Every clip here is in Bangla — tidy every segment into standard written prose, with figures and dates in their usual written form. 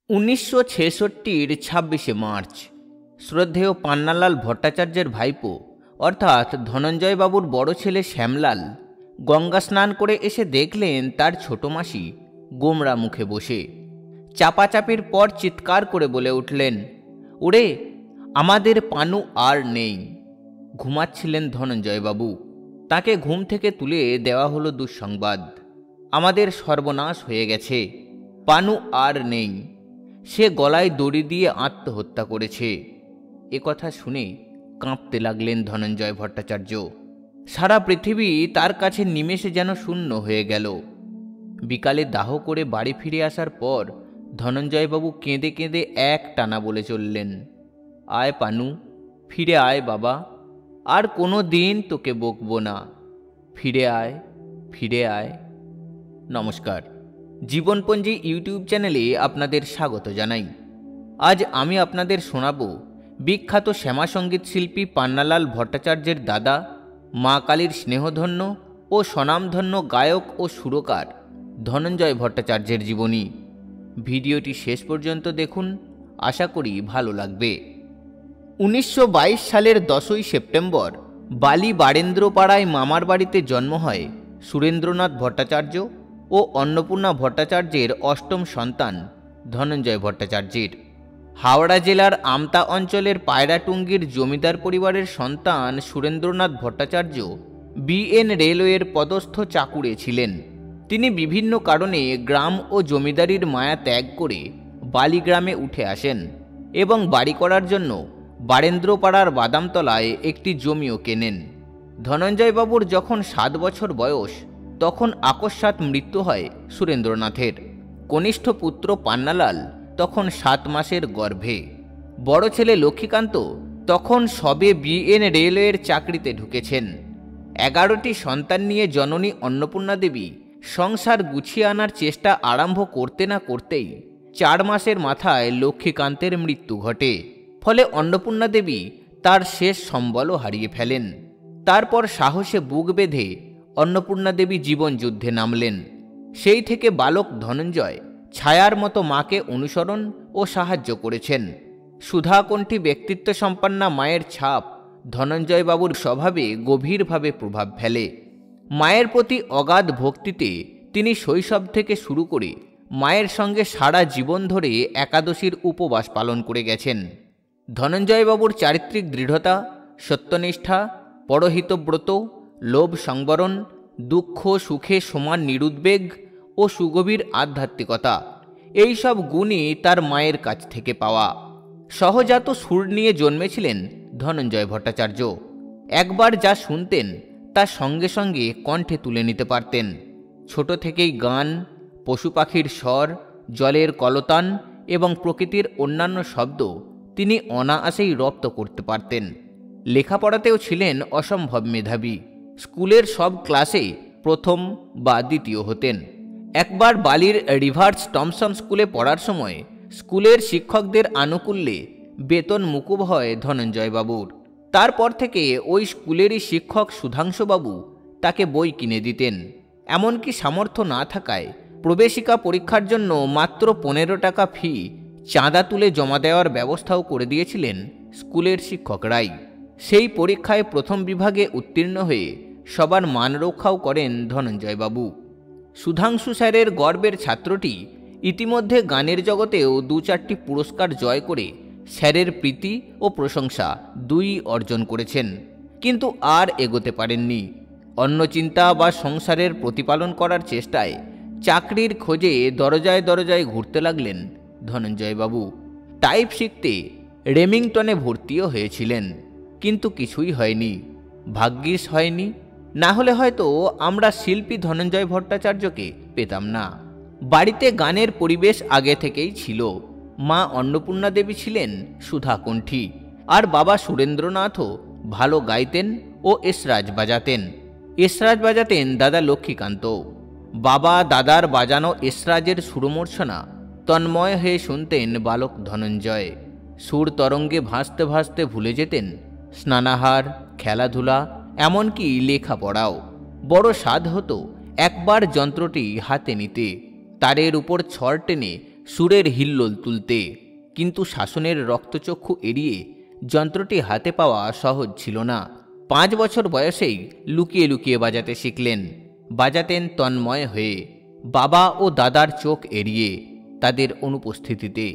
1966-র 26শে মার্চ শ্রদ্ধেয় পান্নালাল ভট্টাচার্যের ভাইপো অর্থাৎ ধনঞ্জয় বাবুর বড় ছেলে শ্যামলাল গঙ্গা স্নান করে এসে দেখলেন তার ছোট মাসি গোমরা মুখে বসে। চাপাচাপির পর চিৎকার করে বলে উঠলেন, ওরে আমাদের পানু আর নেই। ঘুমাচ্ছিলেন ধনঞ্জয়বাবু। তাকে ঘুম থেকে তুলে দেওয়া হলো দুঃসংবাদ, আমাদের সর্বনাশ হয়ে গেছে, পানু আর নেই। সে গলায় দড়ি দিয়ে আত্মহত্যা করেছে। একথা শুনে কাঁপতে লাগলেন ধনঞ্জয় ভট্টাচার্য। সারা পৃথিবী তার কাছে নিমেষে যেন শূন্য হয়ে গেল। বিকালে দাহ করে বাড়ি ফিরে আসার পর ধনঞ্জয়বাবু কেঁদে কেঁদে এক টানা বলে চললেন, আয় পানু, ফিরে আয় বাবা, আর কোনো দিন তোকে বকবো না, ফিরে আয়, ফিরে আয়। নমস্কার, জীবনপঞ্জি ইউটিউব চ্যানেলে আপনাদের স্বাগত জানাই। আজ আমি আপনাদের শোনাব বিখ্যাত শ্যামাসঙ্গীত শিল্পী পান্নালাল ভট্টাচার্যের দাদা, মা কালীর স্নেহধন্য ও স্বনামধন্য গায়ক ও সুরকার ধনঞ্জয় ভট্টাচার্যের জীবনী। ভিডিওটি শেষ পর্যন্ত দেখুন, আশা করি ভালো লাগবে। 1922 সালের 10ই সেপ্টেম্বর বালি বারেন্দ্রপাড়ায় মামার বাড়িতে জন্ম হয় সুরেন্দ্রনাথ ভট্টাচার্য ও অন্নপূর্ণা ভট্টাচার্যের অষ্টম সন্তান ধনঞ্জয় ভট্টাচার্যের। হাওড়া জেলার আমতা অঞ্চলের পায়রাটুঙ্গির জমিদার পরিবারের সন্তান সুরেন্দ্রনাথ ভট্টাচার্য বিএন রেলওয়ের পদস্থ চাকুরে ছিলেন। তিনি বিভিন্ন কারণে গ্রাম ও জমিদারির মায়া ত্যাগ করে বালিগ্রামে উঠে আসেন এবং বাড়ি করার জন্য বারেন্দ্রপাড়ার বাদামতলায় একটি জমিও কেনেন। ধনঞ্জয়বাবুর যখন 7 বছর বয়স তখন আকস্মাৎ মৃত্যু হয় সুরেন্দ্রনাথের। কনিষ্ঠ পুত্র পান্নালাল তখন 7 মাসের গর্ভে। বড় ছেলে লক্ষ্মীকান্ত তখন সবে বিএন রেলওয়ের চাকরিতে ঢুকেছেন। 11টি সন্তান নিয়ে জননী অন্নপূর্ণা দেবী সংসার গুছিয়ে আনার চেষ্টা আরম্ভ করতে না করতেই 4 মাসের মাথায় লক্ষ্মীকান্তের মৃত্যু ঘটে। ফলে অন্নপূর্ণা দেবী তার শেষ সম্বলও হারিয়ে ফেলেন। তারপর সাহসে বুক বেঁধে অন্নপূর্ণা দেবী জীবন যুদ্ধে নামলেন। সেই থেকে বালক ধনঞ্জয় ছায়ার মতো মাকে অনুসরণ ও সাহায্য করেছেন। সুধাকণ্ঠী ব্যক্তিত্ব সম্পন্না মায়ের ছাপ ধনঞ্জয়বাবুর স্বভাবে গভীরভাবে প্রভাব ফেলে। মায়ের প্রতি অগাধ ভক্তিতে তিনি শৈশব থেকে শুরু করে মায়ের সঙ্গে সারা জীবন ধরে একাদশীর উপবাস পালন করে গেছেন। ধনঞ্জয়বাবুর চারিত্রিক দৃঢ়তা, সত্যনিষ্ঠা, পরহিতব্রত, লোভ সংবরণ, দুঃখ সুখে সমান নিরুদ্বেগ ও সুগভীর আধ্যাত্মিকতা, এই সব গুণই তার মায়ের কাছ থেকে পাওয়া। সহজাত সুর নিয়ে জন্মেছিলেন ধনঞ্জয় ভট্টাচার্য। একবার যা শুনতেন তা সঙ্গে সঙ্গে কণ্ঠে তুলে নিতে পারতেন। ছোট থেকেই গান, পশু পাখির স্বর, জলের কলতান এবং প্রকৃতির অন্যান্য শব্দ তিনি অনায়াসেই রপ্ত করতে পারতেন। লেখাপড়াতেও ছিলেন অসম্ভব মেধাবী। স্কুলের সব ক্লাসে প্রথম বা দ্বিতীয় হতেন। একবার বালির রিভার্স টমসন স্কুলে পড়ার সময় স্কুলের শিক্ষকদের আনুকূল্যে বেতন মুকুব হয় ধনঞ্জয়বাবুর। তারপর থেকে ওই স্কুলেরই শিক্ষক সুধাংশুবাবু তাকে বই কিনে দিতেন। এমনকি সামর্থ্য না থাকায় প্রবেশিকা পরীক্ষার জন্য মাত্র 15 টাকা ফি চাঁদা তুলে জমা দেওয়ার ব্যবস্থাও করে দিয়েছিলেন স্কুলের শিক্ষকরাই। সেই পরীক্ষায় প্রথম বিভাগে উত্তীর্ণ হয়ে সবার মান রক্ষাও করেন ধনঞ্জয়বাবু। সুধাংশু স্যারের গর্বের ছাত্রটি ইতিমধ্যে গানের জগতেও 2-4টি পুরস্কার জয় করে স্যারের প্রীতি ও প্রশংসা দুই অর্জন করেছেন, কিন্তু আর এগোতে পারেননি। অন্য চিন্তা বা সংসারের প্রতিপালন করার চেষ্টায় চাকরির খোঁজে দরজায় দরজায় ঘুরতে লাগলেন ধনঞ্জয়বাবু। টাইপ শিখতে রেমিংটনে ভর্তিও হয়েছিলেন, কিন্তু কিছুই হয়নি। ভাগ্যিস হয়নি, না হলে হয়তো আমরা শিল্পী ধনঞ্জয় ভট্টাচার্যকে পেতাম না। বাড়িতে গানের পরিবেশ আগে থেকেই ছিল। মা অন্নপূর্ণা দেবী ছিলেন সুধাকণ্ঠী, আর বাবা সুরেন্দ্রনাথও ভালো গাইতেন ও এসরাজ বাজাতেন। এসরাজ বাজাতেন দাদা লক্ষ্মীকান্ত। বাবা দাদার বাজানো এসরাজের সুরমূর্ছনা তন্ময় হয়ে শুনতেন বালক ধনঞ্জয়। সুর তরঙ্গে ভাসতে ভাসতে ভুলে যেতেন স্নানাহার, খেলাধুলা, এমনকি লেখাপড়াও। বড় স্বাদ হতো একবার যন্ত্রটি হাতে নিতে, তারের উপর ছড় টেনে সুরের হিল্লোল তুলতে, কিন্তু শাসনের রক্তচক্ষু এড়িয়ে যন্ত্রটি হাতে পাওয়া সহজ ছিল না। 5 বছর বয়সেই লুকিয়ে লুকিয়ে বাজাতে শিখলেন। বাজাতেন তন্ময় হয়ে, বাবা ও দাদার চোখ এড়িয়ে, তাদের অনুপস্থিতিতে।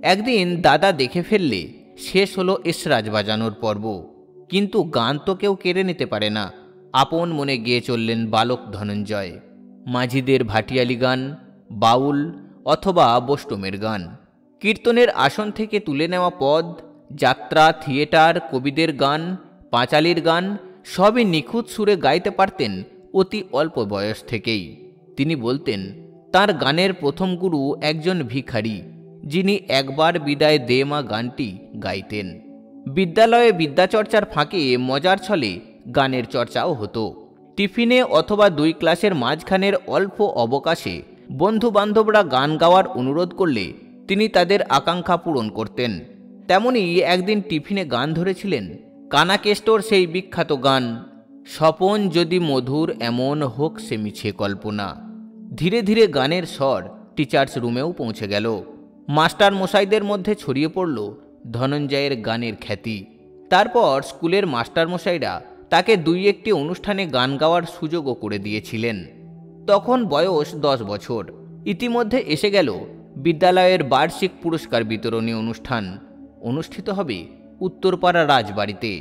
একদিন দাদা দেখে ফেললে শেষ হলো এসরাজ বাজানোর পর্ব। কিন্তু গান তো কেউ কেড়ে নিতে পারে না। আপন মনে গেয়ে চললেন বালক ধনঞ্জয়। মাঝিদের ভাটিয়ালি গান, বাউল অথবা বৈষ্ণবের গান, কীর্তনের আসন থেকে তুলে নেওয়া পদ, যাত্রা, থিয়েটার, কবিদের গান, পাঁচালির গান সবই নিখুঁত সুরে গাইতে পারতেন অতি অল্প বয়স থেকেই। তিনি বলতেন, তার গানের প্রথম গুরু একজন ভিখারি, যিনি একবার বিদায় দে মা গানটি গাইতেন। বিদ্যালয়ে বিদ্যাচর্চার ফাঁকে মজার ছলে গানের চর্চাও হতো। টিফিনে অথবা 2 ক্লাসের মাঝখানের অল্প অবকাশে বন্ধু বান্ধবরা গান গাওয়ার অনুরোধ করলে তিনি তাদের আকাঙ্ক্ষা পূরণ করতেন। তেমনি একদিন টিফিনে গান ধরেছিলেন কানাকেষ্টর সেই বিখ্যাত গান, স্বপন যদি মধুর এমন হোক সে মিছে কল্পনা। ধীরে ধীরে গানের স্বর টিচার্স রুমেও পৌঁছে গেল। মাস্টার মশাইদের মধ্যে ছড়িয়ে পড়ল ধনঞ্জয়ের গানের খ্যাতি। তারপর স্কুলের মাস্টার মশাইরা তাকে 2-1টি অনুষ্ঠানে গান গাওয়ার সুযোগও করে দিয়েছিলেন। তখন বয়স 10 বছর। ইতিমধ্যে এসে গেল বিদ্যালয়ের বার্ষিক পুরস্কার বিতরণী অনুষ্ঠান। অনুষ্ঠিত হবে উত্তরপাড়া রাজবাড়িতে।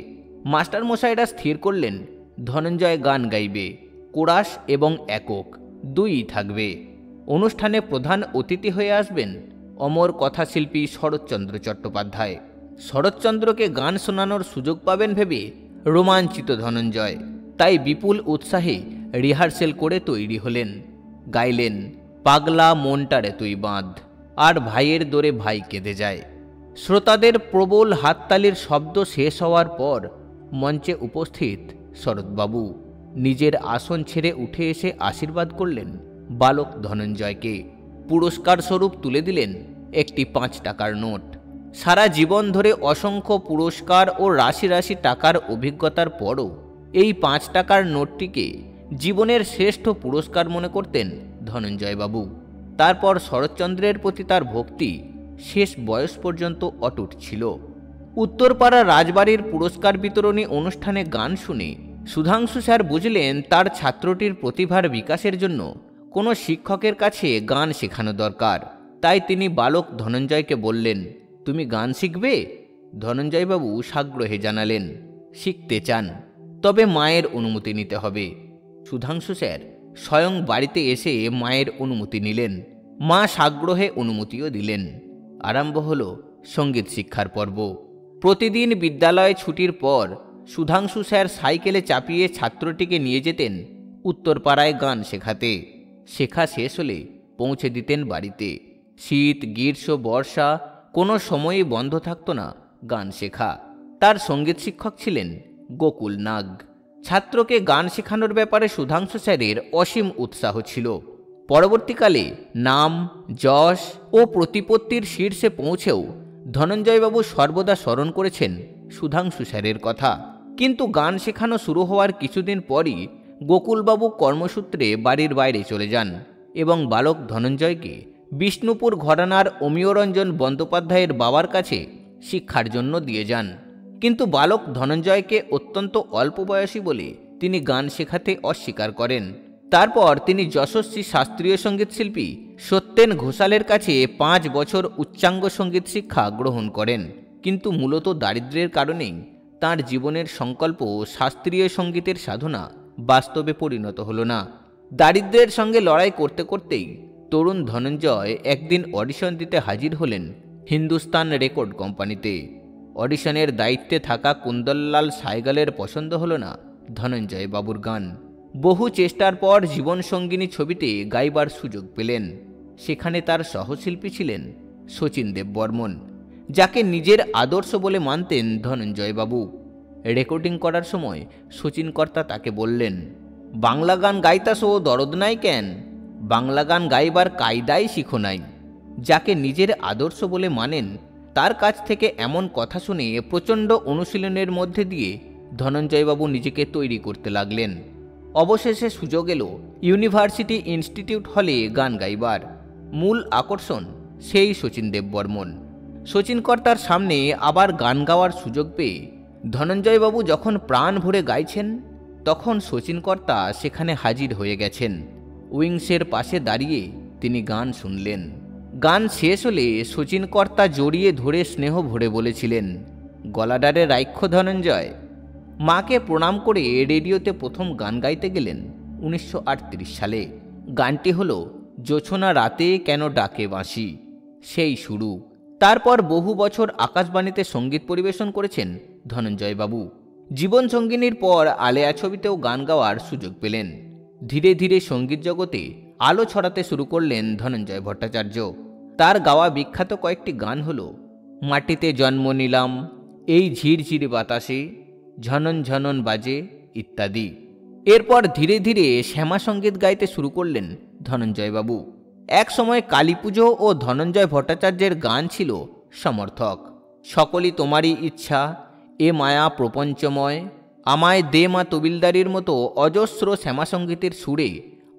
মাস্টার মশাইরা স্থির করলেন ধনঞ্জয় গান গাইবে, কোরাস এবং একক 2ই থাকবে। অনুষ্ঠানে প্রধান অতিথি হয়ে আসবেন অমর কথাশিল্পী শরৎচন্দ্র চট্টোপাধ্যায়। শরৎচন্দ্রকে গান শোনানোর সুযোগ পাবেন ভেবে রোমাঞ্চিত ধনঞ্জয়, তাই বিপুল উৎসাহে রিহার্সেল করে তৈরি হলেন। গাইলেন পাগলা মনটারে তুই বাঁধ, আর ভাইয়ের দোরে ভাই কেঁদে যায়। শ্রোতাদের প্রবল হাততালির শব্দ শেষ হওয়ার পর মঞ্চে উপস্থিত শরৎবাবু নিজের আসন ছেড়ে উঠে এসে আশীর্বাদ করলেন বালক ধনঞ্জয়কে। পুরস্কার স্বরূপ তুলে দিলেন একটি 5 টাকার নোট। সারা জীবন ধরে অসংখ্য পুরস্কার ও রাশি রাশি টাকার অভিজ্ঞতার পরও এই 5 টাকার নোটটিকে জীবনের শ্রেষ্ঠ পুরস্কার মনে করতেন ধনঞ্জয়বাবু। তারপর শরৎচন্দ্রের প্রতি তার ভক্তি শেষ বয়স পর্যন্ত অটুট ছিল। উত্তরপাড়া রাজবাড়ির পুরস্কার বিতরণী অনুষ্ঠানে গান শুনে সুধাংশু স্যার বুঝলেন তার ছাত্রটির প্রতিভার বিকাশের জন্য কোনো শিক্ষকের কাছে গান শেখানো দরকার। তাই তিনি বালক ধনঞ্জয়কে বললেন, তুমি গান শিখবে? ধনঞ্জয়বাবু সাগ্রহে জানালেন, শিখতে চান, তবে মায়ের অনুমতি নিতে হবে। সুধাংশু স্যার স্বয়ং বাড়িতে এসে মায়ের অনুমতি নিলেন। মা সাগ্রহে অনুমতিও দিলেন। আরম্ভ হল সঙ্গীত শিক্ষার পর্ব। প্রতিদিন বিদ্যালয়ে ছুটির পর সুধাংশু স্যার সাইকেলে চাপিয়ে ছাত্রটিকে নিয়ে যেতেন উত্তরপাড়ায় গান শেখাতে। শেখা শেষ হলে পৌঁছে দিতেন বাড়িতে। শীত, গ্রীষ্ম, বর্ষা কোনো সময়ই বন্ধ থাকত না গান শেখা। তার সঙ্গীত শিক্ষক ছিলেন গোকুল নাগ। ছাত্রকে গান শেখানোর ব্যাপারে সুধাংশু স্যারের অসীম উৎসাহ ছিল। পরবর্তীকালে নাম, যশ ও প্রতিপত্তির শীর্ষে পৌঁছেও ধনঞ্জয়বাবু সর্বদা স্মরণ করেছেন সুধাংশু স্যারের কথা। কিন্তু গান শেখানো শুরু হওয়ার কিছুদিন পরই গোকুলবাবু কর্মসূত্রে বাড়ির বাইরে চলে যান এবং বালক ধনঞ্জয়কে বিষ্ণুপুর ঘরানার অমিয়রঞ্জন বন্দ্যোপাধ্যায়ের বাবার কাছে শিক্ষার জন্য দিয়ে যান। কিন্তু বালক ধনঞ্জয়কে অত্যন্ত অল্প বয়সী বলে তিনি গান শেখাতে অস্বীকার করেন। তারপর তিনি যশস্বী শাস্ত্রীয় সঙ্গীত শিল্পী সত্যেন ঘোষালের কাছে 5 বছর উচ্চাঙ্গ সঙ্গীত শিক্ষা গ্রহণ করেন। কিন্তু মূলত দারিদ্র্যের কারণেই তাঁর জীবনের সংকল্প শাস্ত্রীয় সঙ্গীতের সাধনা বাস্তবে পরিণত হল না। দারিদ্র্যের সঙ্গে লড়াই করতে করতেই তরুণ ধনঞ্জয় একদিন অডিশন দিতে হাজির হলেন হিন্দুস্তান রেকর্ড কোম্পানিতে। অডিশনের দায়িত্বে থাকা কুন্দনলাল সাইগালের পছন্দ হল না ধনঞ্জয় বাবুর গান। বহু চেষ্টার পর জীবনসঙ্গিনী ছবিতে গাইবার সুযোগ পেলেন। সেখানে তার সহশিল্পী ছিলেন শচীন দেববর্মন, যাকে নিজের আদর্শ বলে মানতেন ধনঞ্জয়বাবু। রেকর্ডিং করার সময় শচীন কর্তা তাকে বললেন, বাংলা গান গাইতাস ও দরদ নাই কেন? বাংলা গান গাইবার কায়দাই শিখো নাই। যাকে নিজের আদর্শ বলে মানেন তার কাছ থেকে এমন কথা শুনে প্রচণ্ড অনুশীলনের মধ্যে দিয়ে ধনঞ্জয়বাবু নিজেকে তৈরি করতে লাগলেন। অবশেষে সুযোগ এলো ইউনিভার্সিটি ইনস্টিটিউট হলে গান গাইবার। মূল আকর্ষণ সেই শচীন দেববর্মন। শচীন কর্তার সামনে আবার গান গাওয়ার সুযোগ পেয়ে ধনঞ্জয়বাবু যখন প্রাণ ভরে গাইছেন, তখন শচীন কর্তা সেখানে হাজির হয়ে গেছেন। উইংসের পাশে দাঁড়িয়ে তিনি গান শুনলেন। গান শেষ হলে শচীন কর্তা জড়িয়ে ধরে স্নেহ ভরে বলেছিলেন, গলাডারে রাইক্ষ ধনঞ্জয়। মাকে প্রণাম করে রেডিওতে প্রথম গান গাইতে গেলেন 1938 সালে। গানটি হল জোছনা রাতে কেন ডাকে বাঁশি, সেই শুরু। তারপর বহু বছর আকাশবাণীতে সঙ্গীত পরিবেশন করেছেন ধনঞ্জয়বাবু। জীবন সঙ্গিনীর পর আলেয়া ছবিতেও গান গাওয়ার সুযোগ পেলেন। ধীরে ধীরে সঙ্গীত জগতে আলো ছড়াতে শুরু করলেন ধনঞ্জয় ভট্টাচার্য। তার গাওয়া বিখ্যাত কয়েকটি গান হল মাটিতে জন্ম নিলাম, এই ঝিরঝিরে বাতাসে, ঝনন ঝনন বাজে ইত্যাদি। এরপর ধীরে ধীরে শ্যামা সঙ্গীত গাইতে শুরু করলেন ধনঞ্জয়বাবু। এক সময় কালী পুজো ও ধনঞ্জয় ভট্টাচার্যের গান ছিল সমর্থক। সকলই তোমারই ইচ্ছা, এ মায়া প্রপঞ্চময়, আমায় দে মা তবিলদারির মতো অজস্র শ্যামাসঙ্গীতের সুরে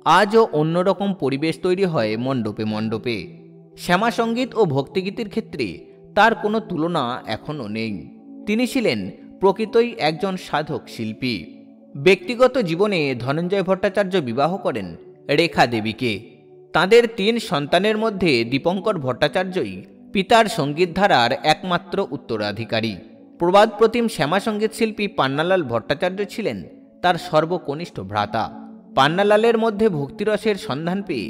আজও অন্যরকম পরিবেশ তৈরি হয় মণ্ডপে মণ্ডপে। শ্যামাসঙ্গীত ও ভক্তিগীতির ক্ষেত্রে তার কোনো তুলনা এখনও নেই। তিনি ছিলেন প্রকৃতই একজন সাধক শিল্পী। ব্যক্তিগত জীবনে ধনঞ্জয় ভট্টাচার্য বিবাহ করেন রেখা দেবীকে। তাঁদের 3 সন্তানের মধ্যে দীপঙ্কর ভট্টাচার্যই পিতার সঙ্গীত ধারার একমাত্র উত্তরাধিকারী। প্রবাদ প্রতিম শ্যামাসঙ্গীত শিল্পী পান্নালাল ভট্টাচার্য ছিলেন তার সর্বকনিষ্ঠ ভ্রাতা। পান্নালালের মধ্যে ভক্তিরসের সন্ধান পেয়ে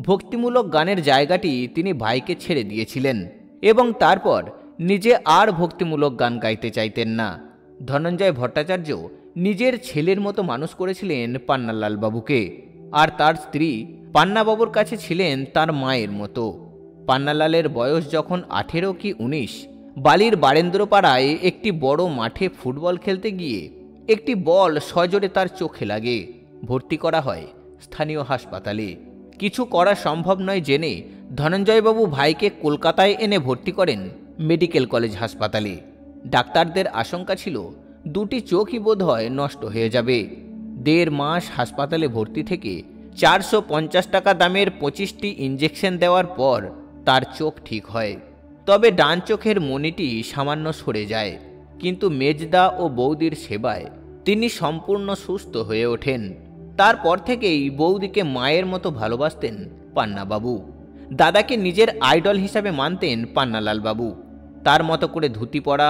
ভক্তিমূলক গানের জায়গাটি তিনি ভাইকে ছেড়ে দিয়েছিলেন এবং তারপর নিজে আর ভক্তিমূলক গান গাইতে চাইতেন না। ধনঞ্জয় ভট্টাচার্য নিজের ছেলের মতো মানুষ করেছিলেন পান্নালাল বাবুকে, আর তার স্ত্রী পান্নাবাবুর কাছে ছিলেন তার মায়ের মতো। পান্নালালের বয়স যখন 18 কি 19, বালির বারেন্দ্রপাড়ায় একটি বড় মাঠে ফুটবল খেলতে গিয়ে একটি বল সজোরে তার চোখে লাগে। ভর্তি করা হয় স্থানীয় হাসপাতালে। কিছু করা সম্ভব নয় জেনে ধনঞ্জয়বাবু ভাইকে কলকাতায় এনে ভর্তি করেন মেডিকেল কলেজ হাসপাতালে। ডাক্তারদের আশঙ্কা ছিল 2টি চোখই বোধহয় নষ্ট হয়ে যাবে। 1.5 মাস হাসপাতালে ভর্তি থেকে 450 টাকা দামের 25টি ইঞ্জেকশন দেওয়ার পর তার চোখ ঠিক হয়। তবে ডান চোখের মণিটি সামান্য সরে যায়, কিন্তু মেজদা ও বৌদির সেবায় তিনি সম্পূর্ণ সুস্থ হয়ে ওঠেন। তারপর থেকেই বৌদিকে মায়ের মতো ভালোবাসতেন পান্নাবাবু। দাদাকে নিজের আইডল হিসাবে মানতেন পান্নালাল বাবু। তার মতো করে ধুতি পরা,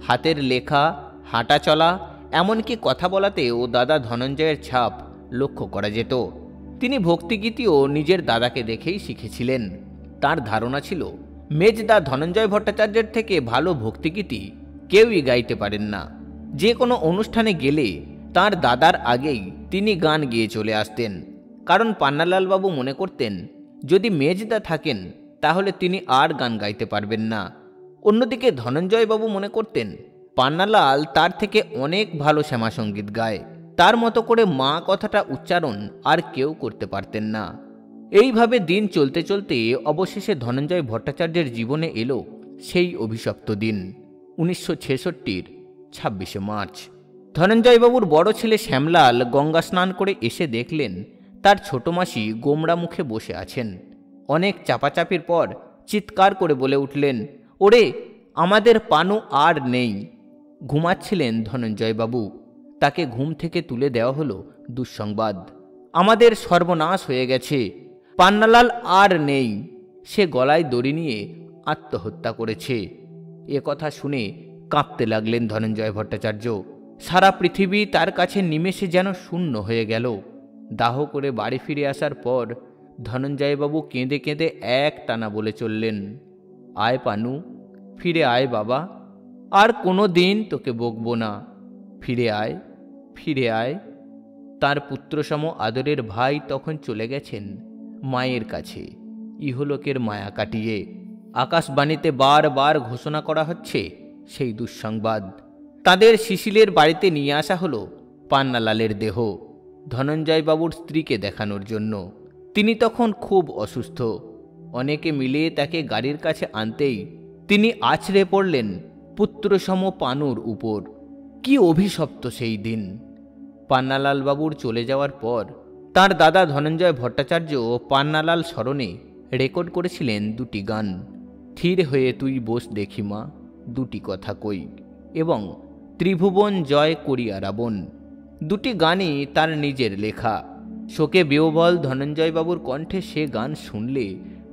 হাতের লেখা, হাঁটা চলা, এমনকি কথা বলাতেও দাদা ধনঞ্জয়ের ছাপ লক্ষ্য করা যেত। তিনি ভক্তিগীতিও নিজের দাদাকে দেখেই শিখেছিলেন। তার ধারণা ছিল মেজদা ধনঞ্জয় ভট্টাচার্যের থেকে ভালো ভক্তিগীতি কেউই গাইতে পারেন না। যে কোনো অনুষ্ঠানে গেলে তার দাদার আগেই তিনি গান গেয়ে চলে আসতেন, কারণ পান্নালাল বাবু মনে করতেন যদি মেজদা থাকেন তাহলে তিনি আর গান গাইতে পারবেন না। অন্যদিকে ধনঞ্জয় বাবু মনে করতেন পান্নালাল তার থেকে অনেক ভালো শ্যামাসঙ্গীত গায়, তার মতো করে মা কথাটা উচ্চারণ আর কেউ করতে পারতেন না। এইভাবে দিন চলতে চলতে অবশেষে ধনঞ্জয় ভট্টাচার্যের জীবনে এলো সেই অভিশপ্ত দিন 1966-র 26শে মার্চ। ধনঞ্জয়বাবুর বড় ছেলে শ্যামলাল গঙ্গা স্নান করে এসে দেখলেন তার ছোট মাসি গোমড়া মুখে বসে আছেন। অনেক চাপাচাপির পর চিৎকার করে বলে উঠলেন, ওরে আমাদের পানু আর নেই। ঘুমাচ্ছিলেন ধনঞ্জয়বাবু। তাকে ঘুম থেকে তুলে দেওয়া হলো দুঃসংবাদ, আমাদের সর্বনাশ হয়ে গেছে, পান্নালাল আর নেই, সে গলায় দড়ি নিয়ে আত্মহত্যা করেছে। এ কথা শুনে কাঁপতে লাগলেন ধনঞ্জয় ভট্টাচার্য। সারা পৃথিবী তার কাছে নিমেষে যেন শূন্য হয়ে গেল। দাহ করে বাড়ি ফিরে আসার পর ধনঞ্জয়বাবু কেঁদে কেঁদে এক টানা বলে চললেন, আয় পানু, ফিরে আয় বাবা, আর কোনো দিন তোকে বকবো না, ফিরে আয়, ফিরে আয়। তার পুত্রসম আদরের ভাই তখন চলে গেছেন মায়ের কাছে ইহলোকের মায়া কাটিয়ে। আকাশবাণীতে বারবার ঘোষণা করা হচ্ছে সেই দুঃসংবাদ। তাদের শিশিলের বাড়িতে নিয়ে আসা হলো পান্নালালের দেহ ধনঞ্জয়বাবুর স্ত্রীকে দেখানোর জন্য। তিনি তখন খুব অসুস্থ। অনেকে মিলে তাকে গাড়ির কাছে আনতেই তিনি আছড়ে পড়লেন পুত্রসম পানুর উপর। কি অভিশপ্ত সেই দিন! পান্নালাল বাবুর চলে যাওয়ার পর তার দাদা ধনঞ্জয় ভট্টাচার্য পান্নালাল স্মরণে রেকর্ড করেছিলেন দুটি গান, থির হয়ে তুই বোস দেখিমা, দুটি কথা কই এবং ত্রিভুবন জয় করিয়া রাবণ। দুটি গানই তার নিজের লেখা। শোকে বিহ্বল ধনঞ্জয়বাবুর কণ্ঠে সে গান শুনলে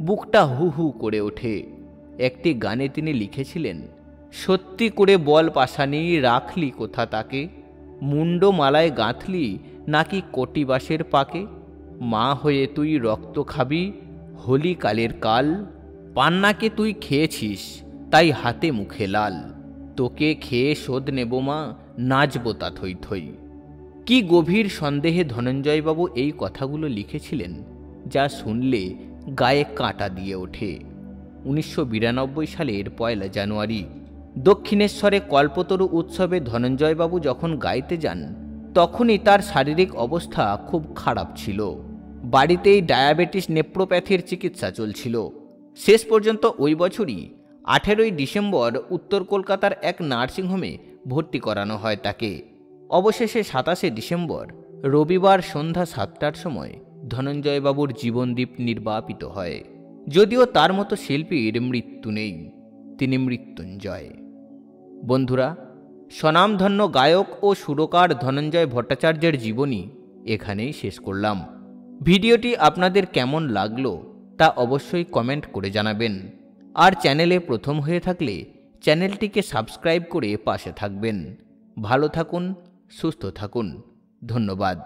বুকটা হু হু করে ওঠে। একটি গানে তিনি লিখেছিলেন, সত্যি করে বল পাশানি রাখলি কোথা তাকে, মুন্ড মালায় গাঁথলি নাকি কটিবাসের পাকে, মা হয়ে তুই রক্ত খাবি হোলি কালের কাল, পান্নাকে তুই খেয়েছিস তাই হাতে মুখে লাল, তোকে খেয়ে শোধ নেব মা নাচবো তা থই থই। কি গভীর সন্দেহে ধনঞ্জয়বাবু এই কথাগুলো লিখেছিলেন, যা শুনলে গায়ে কাঁটা দিয়ে ওঠে। 1992 সালের 1 জানুয়ারি দক্ষিণেশ্বরে কল্পতরু উৎসবে ধনঞ্জয়বাবু যখন গাইতে যান, তখনই তার শারীরিক অবস্থা খুব খারাপ ছিল। বাড়িতেই ডায়াবেটিস নেপ্রোপ্যাথির চিকিৎসা চলছিল। শেষ পর্যন্ত ওই বছরই 18 ডিসেম্বর উত্তর কলকাতার এক নার্সিংহোমে ভর্তি করানো হয় তাকে। অবশেষে 27 ডিসেম্বর রবিবার সন্ধ্যা 7টার সময় ধনঞ্জয়বাবুর জীবনদীপ নির্বাপিত হয়। যদিও তার মতো শিল্পীর মৃত্যু নেই, তিনি মৃত্যুঞ্জয়। বন্ধুরা, স্বনামধন্য গায়ক ও সুরকার ধনঞ্জয় ভট্টাচার্যের জীবনী এখানেই শেষ করলাম। ভিডিওটি আপনাদের কেমন লাগলো তা অবশ্যই কমেন্ট করে জানাবেন। আর চ্যানেলে প্রথম হয়ে থাকলে চ্যানেলটিকে সাবস্ক্রাইব করে পাশে থাকবেন। ভালো থাকুন, সুস্থ থাকুন। ধন্যবাদ।